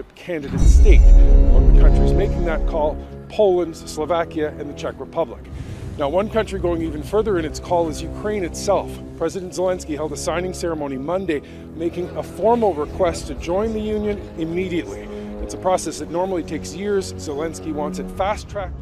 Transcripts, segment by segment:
candidate state. Among the countries making that call, Poland, Slovakia, and the Czech Republic. Now, one country going even further in its call is Ukraine itself. President Zelensky held a signing ceremony Monday, making a formal request to join the Union immediately. It's a process that normally takes years. Zelensky wants it fast-tracked.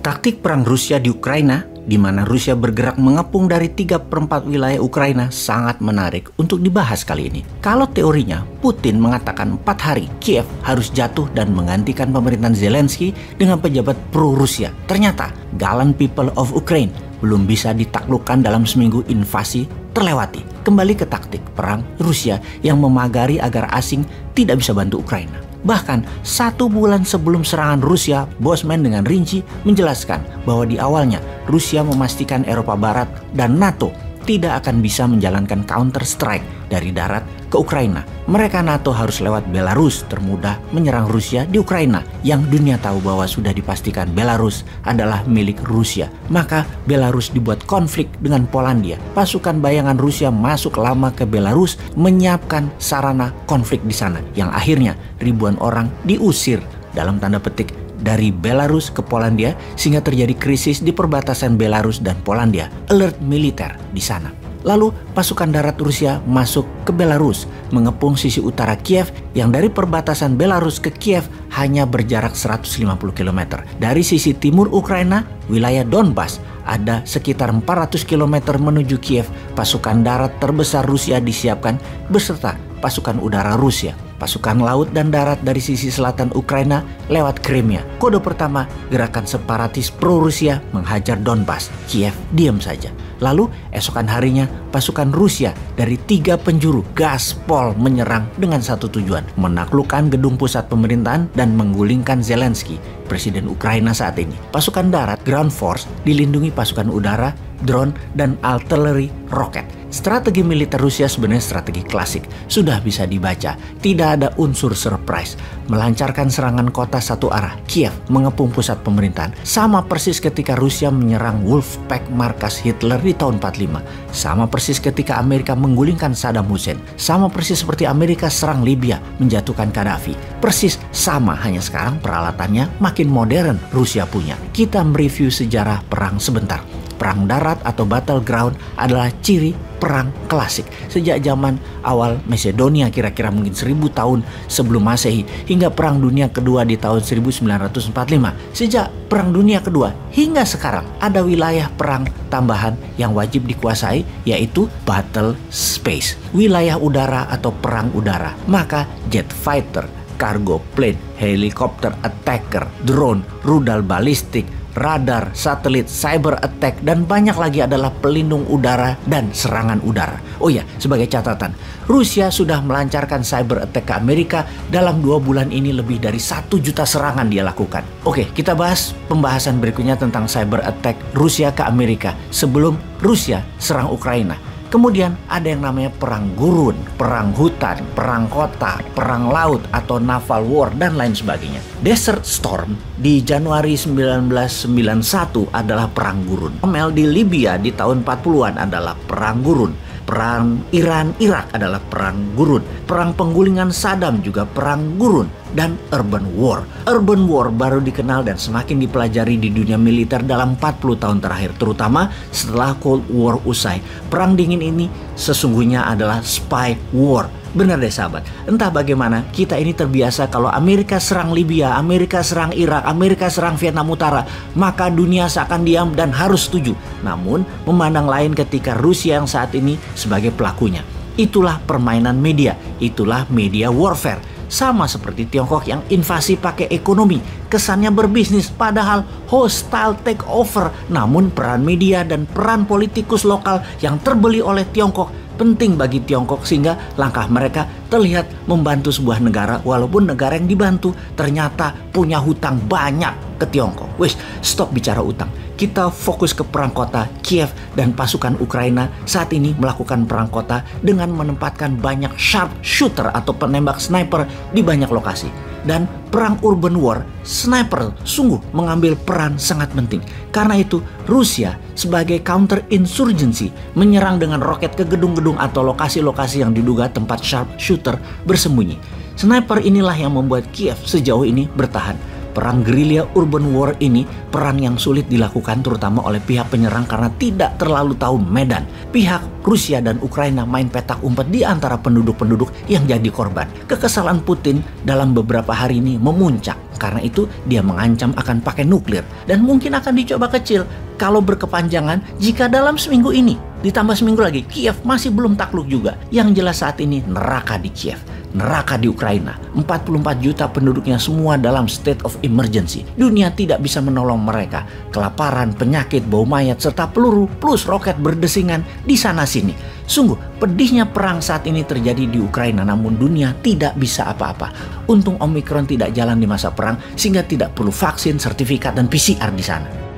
Taktik perang Rusia di Ukraina, di mana Rusia bergerak mengepung dari 3/4 wilayah Ukraina, sangat menarik untuk dibahas kali ini. Kalau teorinya, Putin mengatakan 4 hari Kiev harus jatuh dan menggantikan pemerintahan Zelensky dengan pejabat pro-Rusia. Ternyata, gallant people of Ukraine belum bisa ditaklukkan dalam seminggu invasi terlewati. Kembali ke taktik perang Rusia yang memagari agar asing tidak bisa bantu Ukraina. Bahkan 1 bulan sebelum serangan Rusia, Bosman dengan rinci menjelaskan bahwa di awalnya Rusia memastikan Eropa Barat dan NATO tidak akan bisa menjalankan counter strike dari darat ke Ukraina. Mereka NATO harus lewat Belarus termudah menyerang Rusia di Ukraina, yang dunia tahu bahwa sudah dipastikan Belarus adalah milik Rusia. Maka Belarus dibuat konflik dengan Polandia. Pasukan bayangan Rusia masuk lama ke Belarus menyiapkan sarana konflik di sana, yang akhirnya ribuan orang diusir dalam tanda petik dari Belarus ke Polandia, sehingga terjadi krisis di perbatasan Belarus dan Polandia. Alert militer di sana. Lalu pasukan darat Rusia masuk ke Belarus, mengepung sisi utara Kiev yang dari perbatasan Belarus ke Kiev hanya berjarak 150 km. Dari sisi timur Ukraina, wilayah Donbas, ada sekitar 400 km menuju Kiev. Pasukan darat terbesar Rusia disiapkan beserta pasukan udara Rusia. Pasukan laut dan darat dari sisi selatan Ukraina lewat Crimea. Kode pertama, gerakan separatis pro-Rusia menghajar Donbas. Kiev diam saja. Lalu esokan harinya, pasukan Rusia dari 3 penjuru gaspol menyerang dengan satu tujuan, menaklukkan gedung pusat pemerintahan dan menggulingkan Zelensky, presiden Ukraina saat ini. Pasukan darat, ground force, dilindungi pasukan udara, drone, dan artillery roket. Strategi militer Rusia sebenarnya strategi klasik, sudah bisa dibaca, tidak ada unsur surprise. Melancarkan serangan kota satu arah, Kiev mengepung pusat pemerintahan. Sama persis ketika Rusia menyerang Wolfpack markas Hitler di tahun 45. Sama persis ketika Amerika menggulingkan Saddam Hussein. Sama persis seperti Amerika serang Libya, menjatuhkan Gaddafi. Persis sama, hanya sekarang peralatannya makin modern Rusia punya. Kita mereview sejarah perang sebentar. Perang darat atau battleground adalah ciri perang klasik. Sejak zaman awal Macedonia kira-kira mungkin 1000 tahun sebelum Masehi hingga Perang Dunia Kedua di tahun 1945. Sejak Perang Dunia Kedua hingga sekarang ada wilayah perang tambahan yang wajib dikuasai, yaitu battle space, wilayah udara atau perang udara. Maka jet fighter, cargo plane, helikopter attacker, drone, rudal balistik, radar, satelit, cyber attack, dan banyak lagi adalah pelindung udara dan serangan udara. Oh ya, sebagai catatan, Rusia sudah melancarkan cyber attack ke Amerika. Dalam 2 bulan ini lebih dari 1 juta serangan dia lakukan. Oke, kita bahas pembahasan berikutnya tentang cyber attack Rusia ke Amerika sebelum Rusia serang Ukraina. Kemudian ada yang namanya perang gurun, perang hutan, perang kota, perang laut atau naval war, dan lain sebagainya. Desert Storm di Januari 1991 adalah perang gurun. Mel di Libya di tahun 40-an adalah perang gurun. Perang Iran-Irak adalah perang gurun. Perang penggulingan Saddam juga perang gurun. Dan urban war. Urban war baru dikenal dan semakin dipelajari di dunia militer dalam 40 tahun terakhir, terutama setelah Cold War usai. Perang dingin ini sesungguhnya adalah spy war. Benar deh sahabat, entah bagaimana kita ini terbiasa kalau Amerika serang Libya, Amerika serang Irak, Amerika serang Vietnam Utara, maka dunia seakan diam dan harus setuju. Namun memandang lain ketika Rusia yang saat ini sebagai pelakunya. Itulah permainan media, itulah media warfare. Sama seperti Tiongkok yang invasi pakai ekonomi, kesannya berbisnis padahal hostile takeover. Namun peran media dan peran politikus lokal yang terbeli oleh Tiongkok penting bagi Tiongkok, sehingga langkah mereka terlihat membantu sebuah negara walaupun negara yang dibantu ternyata punya hutang banyak ke Tiongkok. Wes, stop bicara utang. Kita fokus ke perang kota. Kiev dan pasukan Ukraina saat ini melakukan perang kota dengan menempatkan banyak sharpshooter atau penembak sniper di banyak lokasi. Dan perang urban war, sniper sungguh mengambil peran sangat penting. Karena itu, Rusia sebagai counter insurgency menyerang dengan roket ke gedung-gedung atau lokasi-lokasi yang diduga tempat sharpshooter bersembunyi. Sniper inilah yang membuat Kiev sejauh ini bertahan. Perang gerilya urban war ini peran yang sulit dilakukan terutama oleh pihak penyerang karena tidak terlalu tahu medan. Pihak Rusia dan Ukraina main petak umpet di antara penduduk-penduduk yang jadi korban. Kekesalan Putin dalam beberapa hari ini memuncak. Karena itu dia mengancam akan pakai nuklir dan mungkin akan dicoba kecil kalau berkepanjangan jika dalam seminggu ini ditambah seminggu lagi Kiev masih belum takluk juga. Yang jelas saat ini neraka di Kiev. Neraka di Ukraina, 44 juta penduduknya semua dalam state of emergency. Dunia tidak bisa menolong mereka. Kelaparan, penyakit, bau mayat, serta peluru plus roket berdesingan di sana-sini. Sungguh, pedihnya perang saat ini terjadi di Ukraina, namun dunia tidak bisa apa-apa. Untung Omicron tidak jalan di masa perang, sehingga tidak perlu vaksin, sertifikat, dan PCR di sana.